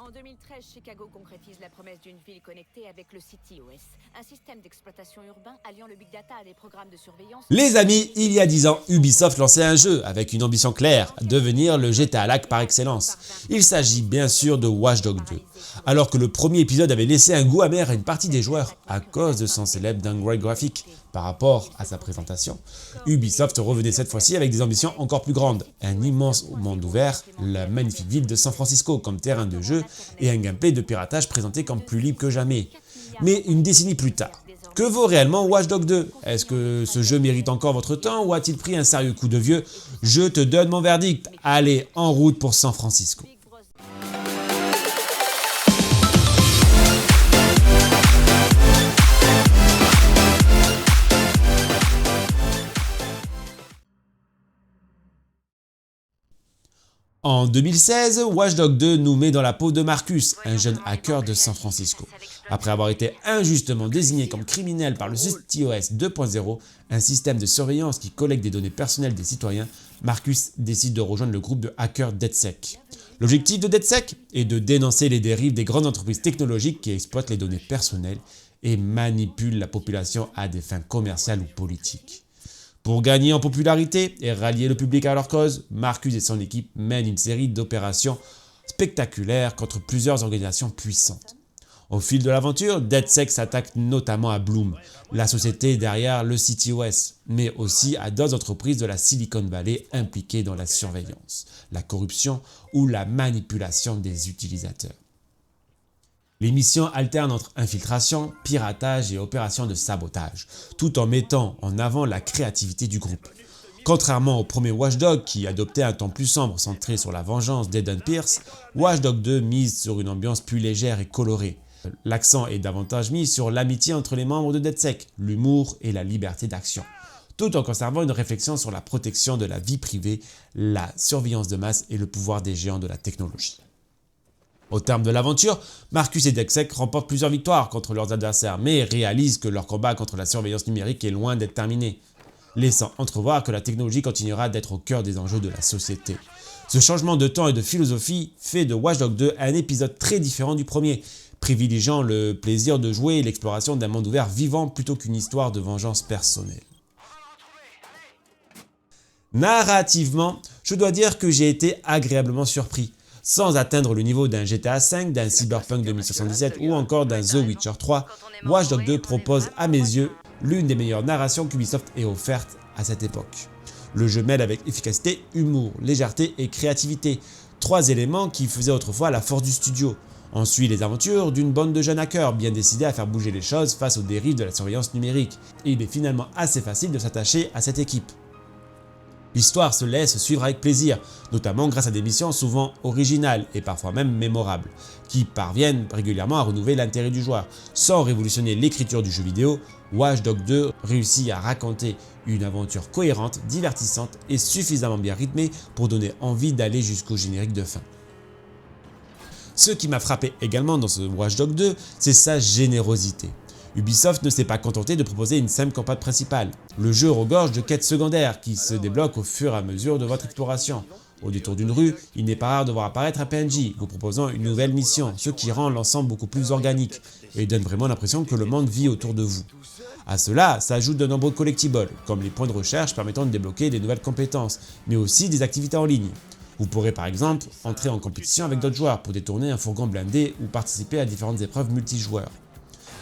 En 2013, Chicago concrétise la promesse d'une ville connectée avec le CityOS, un système d'exploitation urbain alliant le big data à des programmes de surveillance. Les amis, il y a 10 ans, Ubisoft lançait un jeu avec une ambition claire, devenir le GTA-like par excellence. Il s'agit bien sûr de Watch Dogs 2. Alors que le premier épisode avait laissé un goût amer à une partie des joueurs à cause de son célèbre downgrade graphique par rapport à sa présentation, Ubisoft revenait cette fois-ci avec des ambitions encore plus grandes. Un immense monde ouvert, la magnifique ville de San Francisco comme terrain de jeu et un gameplay de piratage présenté comme plus libre que jamais. Mais une décennie plus tard, que vaut réellement Watch Dogs 2 ? Est-ce que ce jeu mérite encore votre temps ou a-t-il pris un sérieux coup de vieux ? Je te donne mon verdict. Allez, en route pour San Francisco. En 2016, Watch Dogs 2 nous met dans la peau de Marcus, un jeune hacker de San Francisco. Après avoir été injustement désigné comme criminel par le CityOS 2.0, un système de surveillance qui collecte des données personnelles des citoyens, Marcus décide de rejoindre le groupe de hackers DedSec. L'objectif de DedSec est de dénoncer les dérives des grandes entreprises technologiques qui exploitent les données personnelles et manipulent la population à des fins commerciales ou politiques. Pour gagner en popularité et rallier le public à leur cause, Marcus et son équipe mènent une série d'opérations spectaculaires contre plusieurs organisations puissantes. Au fil de l'aventure, DedSec s'attaque notamment à Bloom, la société derrière le CityOS, mais aussi à d'autres entreprises de la Silicon Valley impliquées dans la surveillance, la corruption ou la manipulation des utilisateurs. Les missions alternent entre infiltration, piratage et opérations de sabotage, tout en mettant en avant la créativité du groupe. Contrairement au premier Watch Dogs qui adoptait un ton plus sombre centré sur la vengeance d'Aiden Pierce, Watch Dogs 2 mise sur une ambiance plus légère et colorée. L'accent est davantage mis sur l'amitié entre les membres de DedSec, l'humour et la liberté d'action, tout en conservant une réflexion sur la protection de la vie privée, la surveillance de masse et le pouvoir des géants de la technologie. Au terme de l'aventure, Marcus et DedSec remportent plusieurs victoires contre leurs adversaires, mais réalisent que leur combat contre la surveillance numérique est loin d'être terminé, laissant entrevoir que la technologie continuera d'être au cœur des enjeux de la société. Ce changement de temps et de philosophie fait de Watch Dogs 2 un épisode très différent du premier, privilégiant le plaisir de jouer et l'exploration d'un monde ouvert vivant plutôt qu'une histoire de vengeance personnelle. Narrativement, je dois dire que j'ai été agréablement surpris. Sans atteindre le niveau d'un GTA V, d'un Cyberpunk 2077 ou encore d'un The Witcher 3, Watch Dogs 2 propose à mes yeux l'une des meilleures narrations qu'Ubisoft ait offertes à cette époque. Le jeu mêle avec efficacité, humour, légèreté et créativité, trois éléments qui faisaient autrefois la force du studio. On suit les aventures d'une bande de jeunes hackers bien décidés à faire bouger les choses face aux dérives de la surveillance numérique, et il est finalement assez facile de s'attacher à cette équipe. L'histoire se laisse suivre avec plaisir, notamment grâce à des missions souvent originales et parfois même mémorables, qui parviennent régulièrement à renouveler l'intérêt du joueur. Sans révolutionner l'écriture du jeu vidéo, Watch Dogs 2 réussit à raconter une aventure cohérente, divertissante et suffisamment bien rythmée pour donner envie d'aller jusqu'au générique de fin. Ce qui m'a frappé également dans ce Watch Dogs 2, c'est sa générosité. Ubisoft ne s'est pas contenté de proposer une simple campagne principale. Le jeu regorge de quêtes secondaires qui se débloquent au fur et à mesure de votre exploration. Au détour d'une rue, il n'est pas rare de voir apparaître un PNJ vous proposant une nouvelle mission, ce qui rend l'ensemble beaucoup plus organique et donne vraiment l'impression que le monde vit autour de vous. À cela s'ajoutent de nombreux collectibles, comme les points de recherche permettant de débloquer des nouvelles compétences, mais aussi des activités en ligne. Vous pourrez par exemple entrer en compétition avec d'autres joueurs pour détourner un fourgon blindé ou participer à différentes épreuves multijoueurs.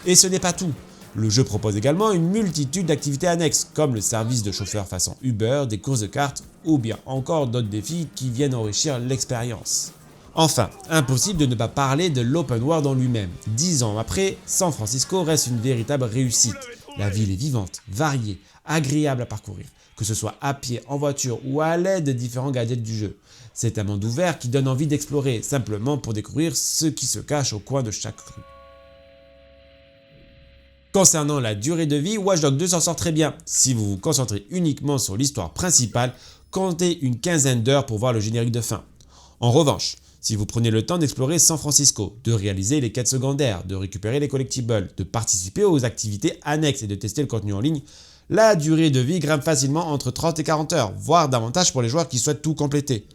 Et ce n'est pas tout. Le jeu propose également une multitude d'activités annexes, comme le service de chauffeur façon Uber, des courses de cartes ou bien encore d'autres défis qui viennent enrichir l'expérience. Enfin, impossible de ne pas parler de l'open world en lui-même. 10 ans après, San Francisco reste une véritable réussite. La ville est vivante, variée, agréable à parcourir, que ce soit à pied, en voiture ou à l'aide de différents gadgets du jeu. C'est un monde ouvert qui donne envie d'explorer, simplement pour découvrir ce qui se cache au coin de chaque rue. Concernant la durée de vie, Watch Dogs 2 s'en sort très bien. Si vous vous concentrez uniquement sur l'histoire principale, comptez une quinzaine d'heures pour voir le générique de fin. En revanche, si vous prenez le temps d'explorer San Francisco, de réaliser les quêtes secondaires, de récupérer les collectibles, de participer aux activités annexes et de tester le contenu en ligne, la durée de vie grimpe facilement entre 30 et 40 heures, voire davantage pour les joueurs qui souhaitent tout compléter.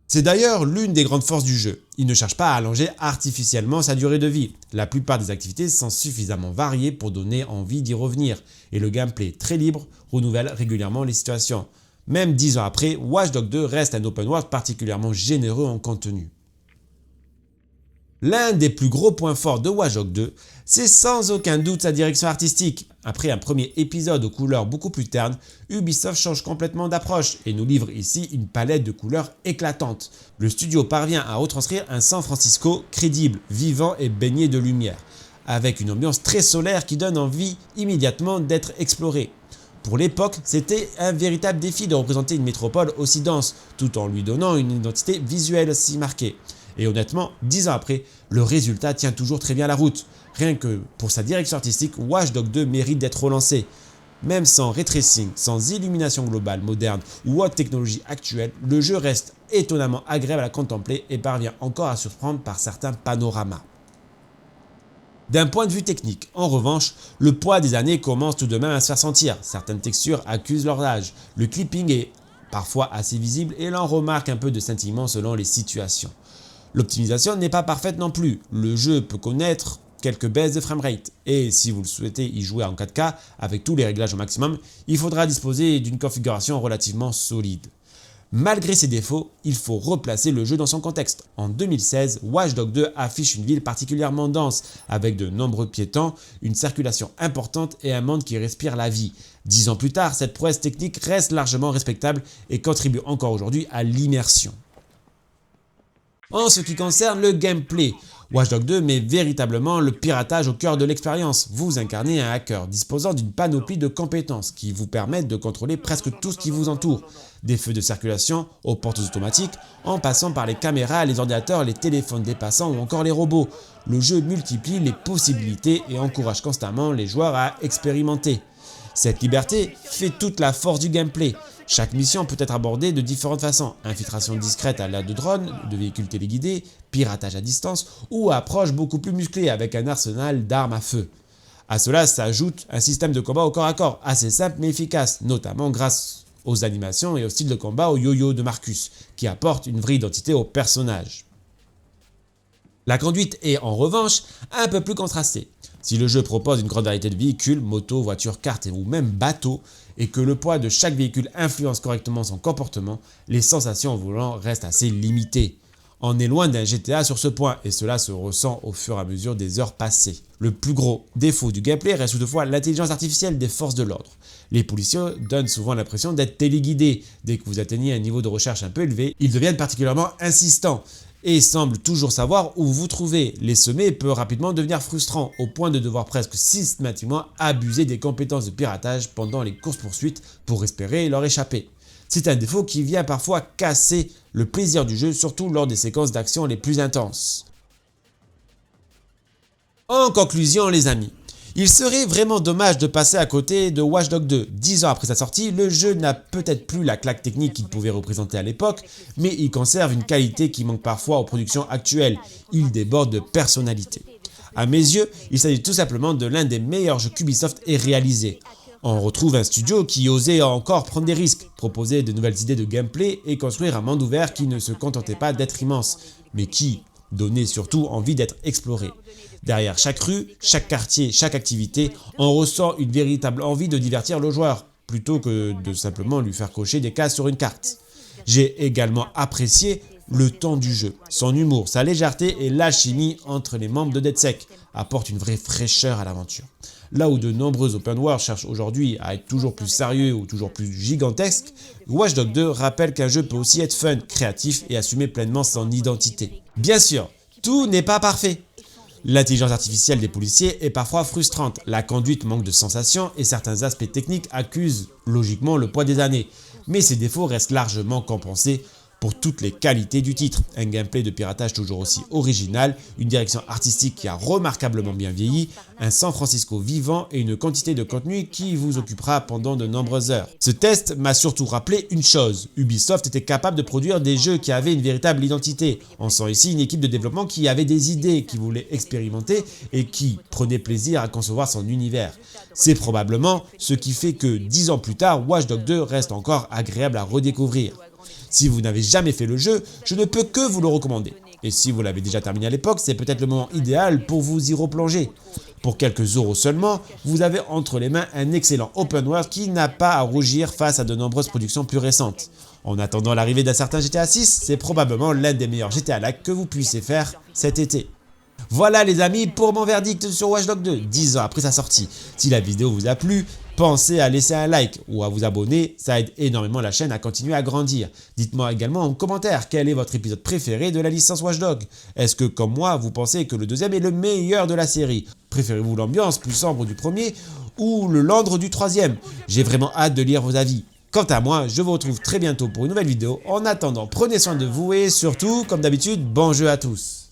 C'est d'ailleurs l'une des grandes forces du jeu. Il ne cherche pas à allonger artificiellement sa durée de vie. La plupart des activités sont suffisamment variées pour donner envie d'y revenir, et le gameplay très libre renouvelle régulièrement les situations. Même 10 ans après, Watch Dogs 2 reste un open world particulièrement généreux en contenu. L'un des plus gros points forts de Watch Dogs 2, c'est sans aucun doute sa direction artistique. Après un premier épisode aux couleurs beaucoup plus ternes, Ubisoft change complètement d'approche et nous livre ici une palette de couleurs éclatantes. Le studio parvient à retranscrire un San Francisco crédible, vivant et baigné de lumière, avec une ambiance très solaire qui donne envie immédiatement d'être explorée. Pour l'époque, c'était un véritable défi de représenter une métropole aussi dense, tout en lui donnant une identité visuelle si marquée. Et honnêtement, 10 ans après, le résultat tient toujours très bien la route. Rien que pour sa direction artistique, Watch Dogs 2 mérite d'être relancé. Même sans ray tracing, sans illumination globale moderne ou haute technologie actuelle, le jeu reste étonnamment agréable à contempler et parvient encore à surprendre par certains panoramas. D'un point de vue technique, en revanche, le poids des années commence tout de même à se faire sentir. Certaines textures accusent leur âge, le clipping est parfois assez visible et l'on remarque un peu de scintillement selon les situations. L'optimisation n'est pas parfaite non plus, le jeu peut connaître quelques baisses de framerate et si vous le souhaitez y jouer en 4K avec tous les réglages au maximum, il faudra disposer d'une configuration relativement solide. Malgré ses défauts, il faut replacer le jeu dans son contexte. En 2016, Watch Dogs 2 affiche une ville particulièrement dense, avec de nombreux piétons, une circulation importante et un monde qui respire la vie. 10 ans plus tard, cette prouesse technique reste largement respectable et contribue encore aujourd'hui à l'immersion. En ce qui concerne le gameplay, Watch Dogs 2 met véritablement le piratage au cœur de l'expérience. Vous incarnez un hacker disposant d'une panoplie de compétences qui vous permettent de contrôler presque tout ce qui vous entoure. Des feux de circulation aux portes automatiques, en passant par les caméras, les ordinateurs, les téléphones des passants ou encore les robots. Le jeu multiplie les possibilités et encourage constamment les joueurs à expérimenter. Cette liberté fait toute la force du gameplay. Chaque mission peut être abordée de différentes façons, infiltration discrète à l'aide de drones, de véhicules téléguidés, piratage à distance ou approche beaucoup plus musclée avec un arsenal d'armes à feu. À cela s'ajoute un système de combat au corps à corps assez simple mais efficace, notamment grâce aux animations et au style de combat au yo-yo de Marcus, qui apporte une vraie identité au personnage. La conduite est en revanche un peu plus contrastée. Si le jeu propose une grande variété de véhicules, motos, voitures, karts ou même bateaux, et que le poids de chaque véhicule influence correctement son comportement, les sensations au volant restent assez limitées. On est loin d'un GTA sur ce point et cela se ressent au fur et à mesure des heures passées. Le plus gros défaut du gameplay reste toutefois l'intelligence artificielle des forces de l'ordre. Les policiers donnent souvent l'impression d'être téléguidés. Dès que vous atteignez un niveau de recherche un peu élevé, ils deviennent particulièrement insistants et semblent toujours savoir où vous vous trouvez. Les semer peut rapidement devenir frustrant au point de devoir presque systématiquement abuser des compétences de piratage pendant les courses-poursuites pour espérer leur échapper. C'est un défaut qui vient parfois casser le plaisir du jeu, surtout lors des séquences d'action les plus intenses. En conclusion les amis, il serait vraiment dommage de passer à côté de Watch Dogs 2. 10 ans après sa sortie, le jeu n'a peut-être plus la claque technique qu'il pouvait représenter à l'époque, mais il conserve une qualité qui manque parfois aux productions actuelles. Il déborde de personnalité. À mes yeux, il s'agit tout simplement de l'un des meilleurs jeux qu'Ubisoft ait réalisé. On retrouve un studio qui osait encore prendre des risques, proposer de nouvelles idées de gameplay et construire un monde ouvert qui ne se contentait pas d'être immense, mais qui donnait surtout envie d'être exploré. Derrière chaque rue, chaque quartier, chaque activité, on ressent une véritable envie de divertir le joueur, plutôt que de simplement lui faire cocher des cases sur une carte. J'ai également apprécié le ton du jeu. Son humour, sa légèreté et l'alchimie entre les membres de DedSec apportent une vraie fraîcheur à l'aventure. Là où de nombreux open world cherchent aujourd'hui à être toujours plus sérieux ou toujours plus gigantesques, Watch Dogs 2 rappelle qu'un jeu peut aussi être fun, créatif et assumer pleinement son identité. Bien sûr, tout n'est pas parfait. L'intelligence artificielle des policiers est parfois frustrante, la conduite manque de sensations et certains aspects techniques accusent logiquement le poids des années. Mais ces défauts restent largement compensés pour toutes les qualités du titre. Un gameplay de piratage toujours aussi original, une direction artistique qui a remarquablement bien vieilli, un San Francisco vivant et une quantité de contenu qui vous occupera pendant de nombreuses heures. Ce test m'a surtout rappelé une chose, Ubisoft était capable de produire des jeux qui avaient une véritable identité. On sent ici une équipe de développement qui avait des idées, qui voulait expérimenter et qui prenait plaisir à concevoir son univers. C'est probablement ce qui fait que 10 ans plus tard, Watch Dogs 2 reste encore agréable à redécouvrir. Si vous n'avez jamais fait le jeu, je ne peux que vous le recommander. Et si vous l'avez déjà terminé à l'époque, c'est peut-être le moment idéal pour vous y replonger. Pour quelques euros seulement, vous avez entre les mains un excellent open world qui n'a pas à rougir face à de nombreuses productions plus récentes. En attendant l'arrivée d'un certain GTA 6, c'est probablement l'un des meilleurs GTA-like que vous puissiez faire cet été. Voilà les amis pour mon verdict sur Watch Dogs 2, 10 ans après sa sortie. Si la vidéo vous a plu, pensez à laisser un like ou à vous abonner, ça aide énormément la chaîne à continuer à grandir. Dites-moi également en commentaire quel est votre épisode préféré de la licence Watch Dogs. Est-ce que comme moi vous pensez que le deuxième est le meilleur de la série? Préférez-vous l'ambiance plus sombre du premier ou le Londres du troisième? J'ai vraiment hâte de lire vos avis. Quant à moi, je vous retrouve très bientôt pour une nouvelle vidéo. En attendant, prenez soin de vous et surtout, comme d'habitude, bon jeu à tous.